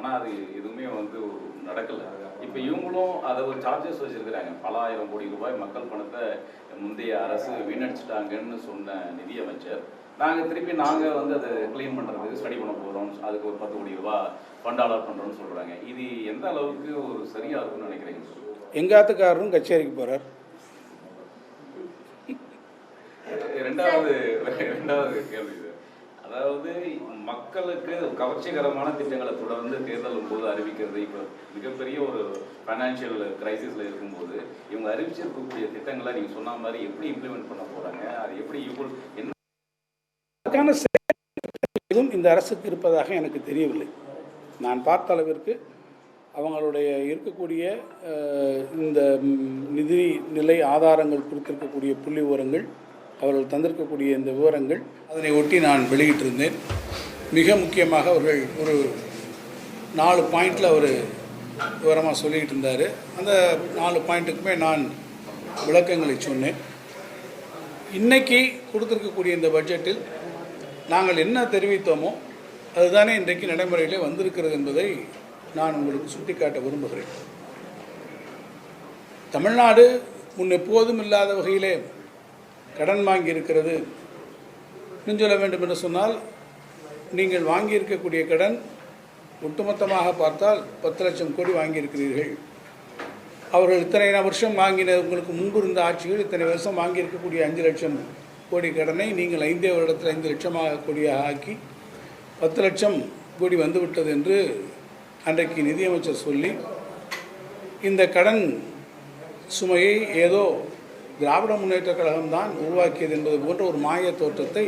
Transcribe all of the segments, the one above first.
ஆனால் அது எதுவுமே வந்து நடக்கலை. இப்போ இவங்களும் அதை ஒரு சார்ஜஸ் வச்சுருக்கிறாங்க. பல ஆயிரம் கோடி ரூபாய் மக்கள் பணத்தை முந்தைய அரசு வீணடிச்சிட்டாங்கன்னு சொன்ன நிதியமைச்சர், நாங்கள் வந்து அதை க்ளீன் பண்ணுறதுக்கு ஸ்டடி பண்ண போகிறோம், அதுக்கு ஒரு 10 கோடி ரூபா ஃபண்ட் அலாட் பண்ணுறோம்னு சொல்கிறாங்க. இது எந்த அளவுக்கு ஒரு சரியாக இருக்குன்னு நினைக்கிறீங்க? எங்காத்துக்காரரும் கச்சேரிக்கு போகிறார். ரெண்டாவது கேள்வி, அதாவது மக்களுக்கு கவர்ச்சிகரமான திட்டங்களை தொடர்ந்து தேர்தலும் போது அறிவிக்கிறது. இப்போ மிகப்பெரிய ஒரு ஃபைனான்சியல் கிரைசிஸில் இருக்கும்போது இவங்க அறிவிச்சிருக்கக்கூடிய திட்டங்களை நீங்கள் சொன்ன மாதிரி எப்படி இம்ப்ளிமெண்ட் பண்ண போகிறாங்க, அது எப்படி என்ன இந்த அரசுக்கு இருப்பதாக எனக்கு தெரியவில்லை. நான் பார்த்த அளவிற்கு அவங்களுடைய இருக்கக்கூடிய இந்த நிதி நிலை ஆதாரங்கள் குறித்திருக்கக்கூடிய புள்ளி விவரங்கள், அவர்கள் தந்திருக்கக்கூடிய இந்த விவரங்கள், அதனை ஒட்டி நான் வெளியிட்டிருந்தேன். மிக முக்கியமாக அவர்கள் ஒரு 4 பாயிண்டில் அவர் விவரமாக சொல்லிகிட்டு இருந்தார். அந்த 4 பாயிண்ட்டுக்குமே நான் விளக்கங்களை சொன்னேன். இன்றைக்கி கொடுத்துருக்கக்கூடிய இந்த பட்ஜெட்டில் நாங்கள் என்ன தெரிவித்தோமோ அதுதானே இன்றைக்கு நடைமுறையிலே வந்திருக்கிறது என்பதை நான் உங்களுக்கு சுட்டிக்காட்ட விரும்புகிறேன். தமிழ்நாடு முன் எப்போதும் இல்லாத வகையிலே கடன் வாங்கியிருக்கிறது. இன்னும் சொல்ல வேண்டும் என்று சொன்னால், நீங்கள் வாங்கியிருக்கக்கூடிய கடன் ஒட்டுமொத்தமாக பார்த்தால் 10 லட்சம் கோடி வாங்கியிருக்கிறீர்கள். அவர்கள் இத்தனை வருஷம் வாங்கின, உங்களுக்கு முன்பு இருந்த ஆட்சிகள் இத்தனை வருஷம் வாங்கியிருக்கக்கூடிய 5 லட்சம் கோடி கடனை நீங்கள் 5 வருடத்தில் 5 லட்சமாக கோடியாக ஆக்கி 10 லட்சம் கோடி வந்துவிட்டது என்று அன்றைக்கு நிதியமைச்சர் சொல்லி, இந்த கடன் சுமையை ஏதோ திராவிட முன்னேற்றக் கழகம்தான் உருவாக்கியது என்பது போன்ற ஒரு மாய தோற்றத்தை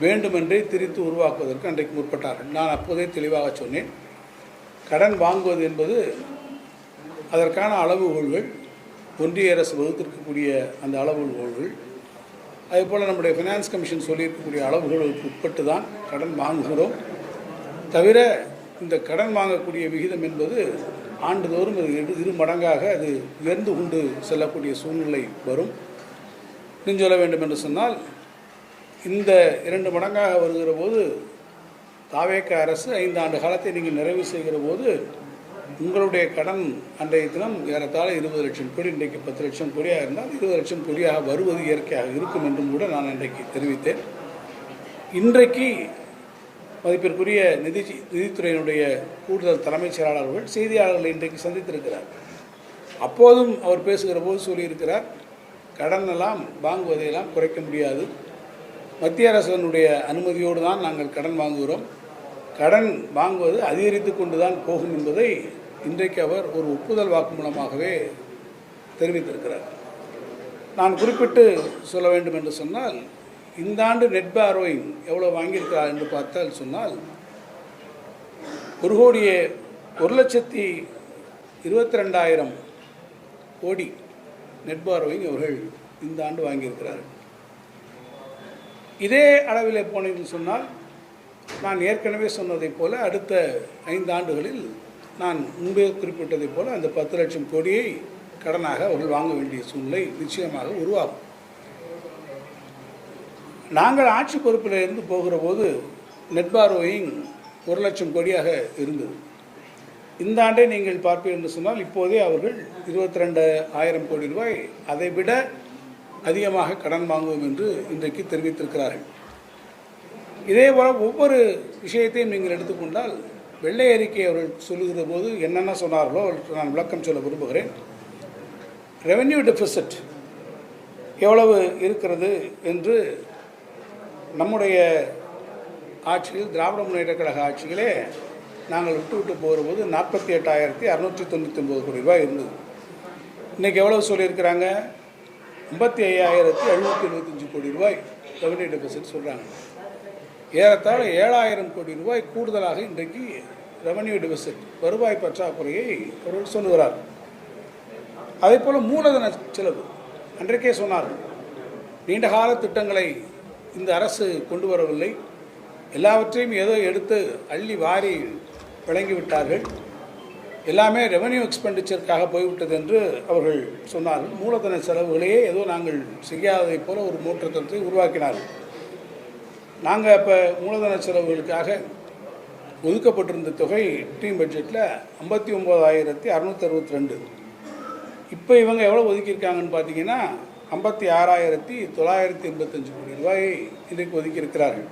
வேண்டுமென்றே திரித்து உருவாக்குவதற்கு அன்றைக்கு முற்பட்டார்கள். நான் அப்போதே தெளிவாக சொன்னேன், கடன் வாங்குவது என்பது அதற்கான அளவுகோல்கள், ஒன்றிய அரசு வகுத்திருக்கக்கூடிய அந்த அளவுகோல்கள், அதேபோல் நம்முடைய ஃபினான்ஸ் கமிஷன் சொல்லியிருக்கக்கூடிய அளவுகளுக்கு உட்பட்டு தான் கடன் வாங்குகிறோம். தவிர இந்த கடன் வாங்கக்கூடிய விகிதம் என்பது ஆண்டுதோறும் இரு மடங்காக அது உயர்ந்து கொண்டு செல்லக்கூடிய சூழ்நிலை வரும். இன்னும் சொல்ல வேண்டும் என்று சொன்னால், இந்த 2 மடங்காக வருகிற போது தாவேக அரசு 5 ஆண்டு காலத்தை நீங்கள் நிறைவு செய்கிற போது உங்களுடைய கடன் அன்றைய தினம் ஏறத்தாழ 20 லட்சம் கோடி, இன்றைக்கு 10 லட்சம் கோடியாக இருந்தால் 20 லட்சம் கோடியாக வருவது இயற்கையாக இருக்கும் என்றும் கூட நான் இன்றைக்கு தெரிவித்தேன். இன்றைக்கு மதிப்பிற்குரிய நிதித்துறையினுடைய கூடுதல் தலைமைச் செயலாளர்கள் செய்தியாளர்களை இன்றைக்கு சந்தித்திருக்கிறார். அப்போதும் அவர் பேசுகிற போது சொல்லியிருக்கிறார், கடனெல்லாம் வாங்குவதையெல்லாம் குறைக்க முடியாது, மத்திய அரசினுடைய அனுமதியோடு தான் நாங்கள் கடன் வாங்குகிறோம், கடன் வாங்குவது அதிகரித்து கொண்டு தான் போகும் என்பதை இன்றைக்கு அவர் ஒரு ஒப்புதல் வாக்கு மூலமாகவே தெரிவித்திருக்கிறார். நான் குறிப்பிட்டு சொல்ல வேண்டும் என்று சொன்னால், இந்த ஆண்டு நெட் பாரோயிங் எவ்வளோ வாங்கியிருக்கிறார் என்று பார்த்தால் சொன்னால் 1,22,00,000 கோடி நெட் பாரோயிங் அவர்கள் இந்த ஆண்டு வாங்கியிருக்கிறார்கள். இதே அளவில் போனீங்கன்னு சொன்னால், நான் ஏற்கனவே சொன்னதைப் போல அடுத்த 5 ஆண்டுகளில் நான் முன்பே குறிப்பிட்டதைப் போல அந்த 10 லட்சம் கோடியை கடனாக அவர்கள் வாங்க வேண்டிய சூழ்நிலை நிச்சயமாக உருவாகும். நாங்கள் ஆட்சி பொறுப்பில் இருந்து போகிற போது நெட் பாரோயிங் 1 லட்சம் கோடியாக இருந்தது. இந்த ஆண்டே நீங்கள் பார்ப்பீர்கள் என்று சொன்னால் இப்போதே அவர்கள் 22,000 கோடி ரூபாய் அதை விட அதிகமாக கடன் வாங்குவோம் என்று இன்றைக்கு தெரிவித்திருக்கிறார்கள். இதேபோல் ஒவ்வொரு விஷயத்தையும் நீங்கள் எடுத்துக்கொண்டால், வெள்ளை அறிக்கை அவர்கள் சொல்லுகிற போது என்னென்ன சொன்னார்களோ நான் விளக்கம் சொல்ல விரும்புகிறேன். ரெவென்யூ டெபிசிட் எவ்வளவு இருக்கிறது என்று நம்முடைய ஆட்சியில், திராவிட முன்னேற்றக் கழக ஆட்சியிலே நாங்கள் விட்டு போகிற போது 48,699 கோடி ரூபாய் இருந்தது. இன்றைக்கி எவ்வளவு சொல்லியிருக்கிறாங்க? 55,775 கோடி ரூபாய் ரெவென்யூ டெபிசிட் சொல்கிறாங்க. ஏறத்தாழ 7,000 கோடி ரூபாய் கூடுதலாக இன்றைக்கு ரெவென்யூ டெபிசிட், வருவாய் பற்றாக்குறையை அவர்கள் சொல்லுகிறார். அதே போல் மூலதன செலவு அன்றைக்கே சொன்னார்கள், நீண்டகால திட்டங்களை இந்த அரசு கொண்டு வரவில்லை, எல்லாவற்றையும் ஏதோ எடுத்து அள்ளி வாரி வழங்கிவிட்டார்கள், எல்லாமே ரெவென்யூ எக்ஸ்பெண்டிச்சருக்காக போய்விட்டது என்று அவர்கள் சொன்னார்கள். மூலதன செலவுகளையே ஏதோ நாங்கள் செய்யாததைப் போல ஒரு மூற்றத்தை உருவாக்கினார்கள். நாங்கள் அப்போ மூலதன செலவுகளுக்காக ஒதுக்கப்பட்டிருந்த தொகை டீம் பட்ஜெட்டில் 59,662. இப்போ இவங்க எவ்வளோ ஒதுக்கியிருக்காங்கன்னு பார்த்தீங்கன்னா 56,985 கோடி ரூபாயை இன்றைக்கு ஒதுக்கியிருக்கிறார்கள்.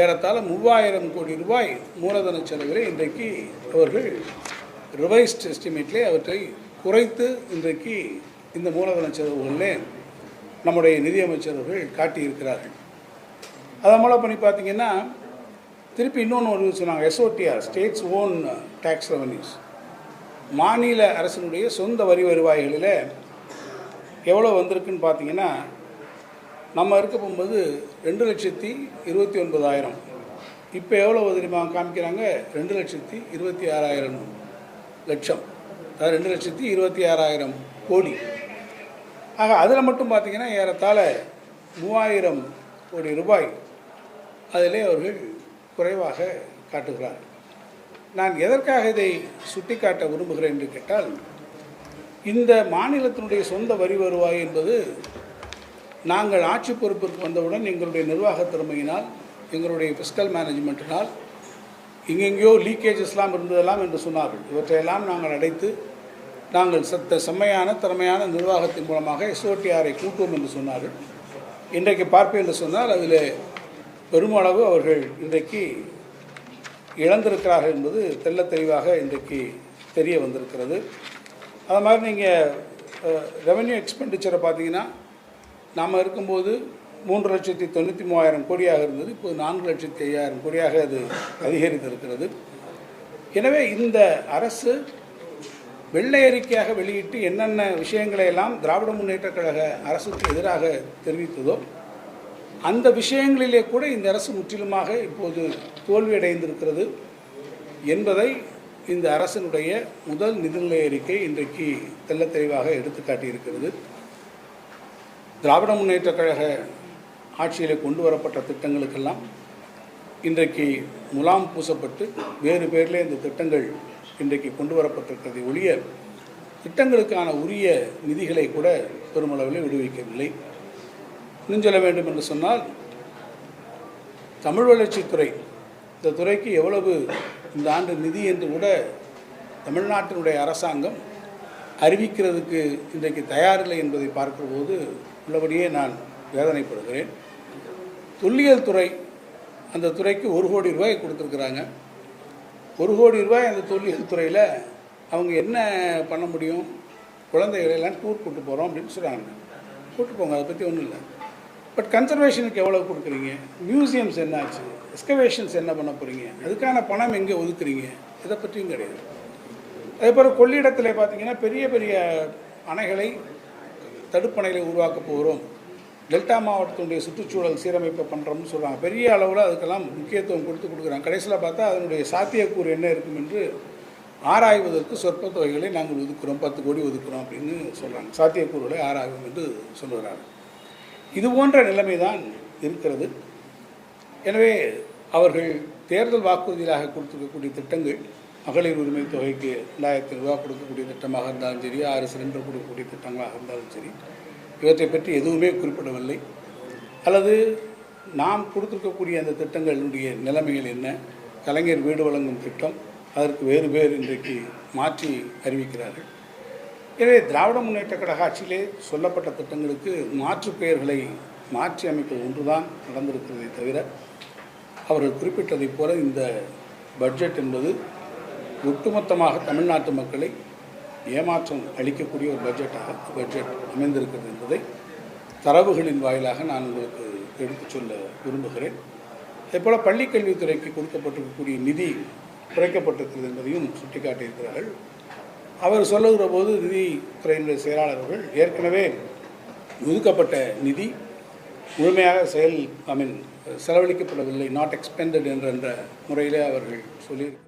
ஏறத்தாழ 3,000 கோடி ரூபாய் மூலதன செலவிலே இன்றைக்கு அவர்கள் ரிவைஸ்ட் எஸ்டிமேட்லே அவற்றை குறைத்து இன்றைக்கு இந்த மூலதன செலவுகளிலே நம்முடைய நிதியமைச்சர்கள் காட்டியிருக்கிறார்கள். அதை மூலம் பண்ணி பார்த்தீங்கன்னா திருப்பி இன்னொன்று ஒரு சொன்னாங்க, எஸ்ஓடிஆர், ஸ்டேட்ஸ் ஓன் டேக்ஸ் ரெவன்யூஸ், மாநில அரசினுடைய சொந்த வரி வருவாய்களில் எவ்வளோ வந்திருக்குன்னு பார்த்தீங்கன்னா நம்ம இருக்க போகும்போது 2,29,000. இப்போ எவ்வளோ தெரியுமா காமிக்கிறாங்க? 2,26,000 லட்சம், அதாவது 2,26,000 கோடி. ஆக அதில் மட்டும் பார்த்திங்கன்னா ஏறத்தாழ 3,000 கோடி ரூபாய் அதிலே அவர்கள் குறைவாக காட்டுகிறார்கள். நான் எதற்காக இதை சுட்டிக்காட்ட விரும்புகிறேன் என்று கேட்டால், இந்த மாநிலத்தினுடைய சொந்த வரி வருவாய் என்பது நாங்கள் ஆட்சி பொறுப்பிற்கு வந்தவுடன் எங்களுடைய நிர்வாக திறமையினால், எங்களுடைய ஃபிஸ்கல் மேனேஜ்மெண்ட்டினால் இங்கெங்கேயோ லீக்கேஜஸ்லாம் இருந்ததெல்லாம் என்று சொன்னார்கள். இவற்றையெல்லாம் நாங்கள் அடைத்து நாங்கள் செம்மையான திறமையான நிர்வாகத்தின் மூலமாக எஸ்ஓடிஆரை கூட்டுவோம் என்று சொன்னார்கள். இன்றைக்கு பார்ப்பேன் என்று சொன்னால் அதில் பெருமளவு அவர்கள் இன்றைக்கு இழந்திருக்கிறார்கள் என்பது தெள்ள தெளிவாக இன்றைக்கு தெரிய வந்திருக்கிறது. அது மாதிரி நீங்கள் ரெவென்யூ எக்ஸ்பெண்டிச்சரை பார்த்தீங்கன்னா நாம் இருக்கும்போது 3,93,000 கோடியாக இருந்தது, இப்போது 4,05,000 கோடியாக அது அதிகரித்திருக்கிறது. எனவே இந்த அரசு வெள்ளை அறிக்கையாக வெளியிட்டு என்னென்ன விஷயங்களை எல்லாம் திராவிட முன்னேற்றக் கழக அரசுக்கு எதிராக தெரிவித்ததோ அந்த விஷயங்களிலே கூட இந்த அரசு முற்றிலுமாக இப்போது தோல்வியடைந்திருக்கிறது என்பதை இந்த அரசினுடைய முதல் நிதிநிலை அறிக்கை இன்றைக்கு தெள்ள தெளிவாக எடுத்து காட்டியிருக்கிறது. திராவிட முன்னேற்றக் கழக ஆட்சியில் கொண்டு வரப்பட்ட திட்டங்களுக்கெல்லாம் இன்றைக்கு முலாம் பூசப்பட்டு வேறு பேரிலே இந்த திட்டங்கள் இன்றைக்கு கொண்டு வரப்பட்டிருக்கிறதை ஒழிய திட்டங்களுக்கான உரிய நிதிகளை கூட பெருமளவில் விடுவிக்கவில்லை. இன்னும் சொல்ல வேண்டும் என்று சொன்னால், தமிழ் வளர்ச்சித்துறை, இந்த துறைக்கு எவ்வளவு இந்த ஆண்டு நிதி என்று கூட தமிழ்நாட்டினுடைய அரசாங்கம் அறிவிக்கிறதுக்கு இன்றைக்கு தயாரில்லை என்பதை பார்க்கிற போது உள்ளபடியே நான் வேதனைப்படுகிறேன். தொல்லியல் துறை, அந்த துறைக்கு 1 கோடி ரூபாய் கொடுத்துருக்குறாங்க. 1 கோடி ரூபாய் அந்த தொல்லியல் துறையில் அவங்க என்ன பண்ண முடியும்? குழந்தைகளெல்லாம் டூர் கூட்டு போகிறோம் அப்படின்னு சொல்கிறாங்க. கூட்டு போங்க, அதை பற்றி ஒன்றும் இல்லை. பட் கன்சர்வேஷனுக்கு எவ்வளோ கொடுக்குறீங்க? மியூசியம்ஸ் என்னாச்சு? எக்ஸ்கவேஷன்ஸ் என்ன பண்ண போகிறீங்க? அதுக்கான பணம் எங்கே ஒதுக்குறீங்க? இதை பற்றியும் கிடையாது. அதே போல் கொள்ளிடத்தில் பார்த்திங்கன்னா பெரிய பெரிய அணைகளை, தடுப்பணைகளை உருவாக்க போகிறோம், டெல்டா மாவட்டத்தினுடைய சுற்றுச்சூழல் சீரமைப்பை பண்ணுறோம்னு சொல்கிறாங்க. பெரிய அளவில் அதுக்கெல்லாம் முக்கியத்துவம் கொடுக்குறாங்க. கடைசியில் பார்த்தா அதனுடைய சாத்தியக்கூறு என்ன இருக்கும் என்று ஆராய்வதற்கு சொற்ப தொகைகளை நாங்கள் ஒதுக்குறோம், 10 கோடி ஒதுக்குறோம் அப்படின்னு சொல்கிறாங்க. சாத்தியக்கூறுகளை ஆராய்வோம் என்று சொல்லுகிறாங்க. இது போன்ற நிலைமை தான் இருக்கிறது. எனவே அவர்கள் தேர்தல் வாக்குறுதியாக கொடுத்துருக்கக்கூடிய திட்டங்கள், மகளிர் உரிமை தொகைக்கு 2,000 ரூபா கொடுக்கக்கூடிய திட்டமாக இருந்தாலும் சரி, 6 சிலிண்டர் கொடுக்கக்கூடிய திட்டங்களாக இருந்தாலும் சரி, இவற்றை பற்றி எதுவுமே குறிப்பிடவில்லை. அல்லது நாம் கொடுத்துருக்கக்கூடிய அந்த திட்டங்களுடைய நிலைமைகள் என்ன? கலைஞர் வீடு வழங்கும் திட்டம், அதற்கு வேறு பேர் இன்றைக்கு மாற்றி அறிவிக்கிறார்கள். எனவே திராவிட முன்னேற்ற கழக ஆட்சியிலே சொல்லப்பட்ட திட்டங்களுக்கு மாற்று பெயர்களை மாற்றி அமைப்பது ஒன்றுதான் நடந்திருக்கிறதை தவிர, அவர்கள் குறிப்பிட்டதைப் போல இந்த பட்ஜெட் என்பது ஒட்டுமொத்தமாக தமிழ்நாட்டு மக்களை ஏமாற்றம் அளிக்கக்கூடிய ஒரு பட்ஜெட் அமைந்திருக்கிறது என்பதை தரவுகளின் வாயிலாக நான் உங்களுக்கு எடுத்துச் சொல்ல விரும்புகிறேன். அதேபோல் பள்ளிக்கல்வித்துறைக்கு கொடுக்கப்பட்டிருக்கக்கூடிய நிதி குறைக்கப்பட்டிருக்கிறது என்பதையும் சுட்டிக்காட்டியிருக்கிறார்கள். அவர் சொல்லுகிற போது நிதித்துறையினுடைய செயலாளர்கள் ஏற்கனவே ஒதுக்கப்பட்ட நிதி முழுமையாக செலவழிக்கப்படவில்லை, நாட் எக்ஸ்பெண்டட் என்ற முறையில் அவர்கள் சொல்லியிருக்கிறார்கள்.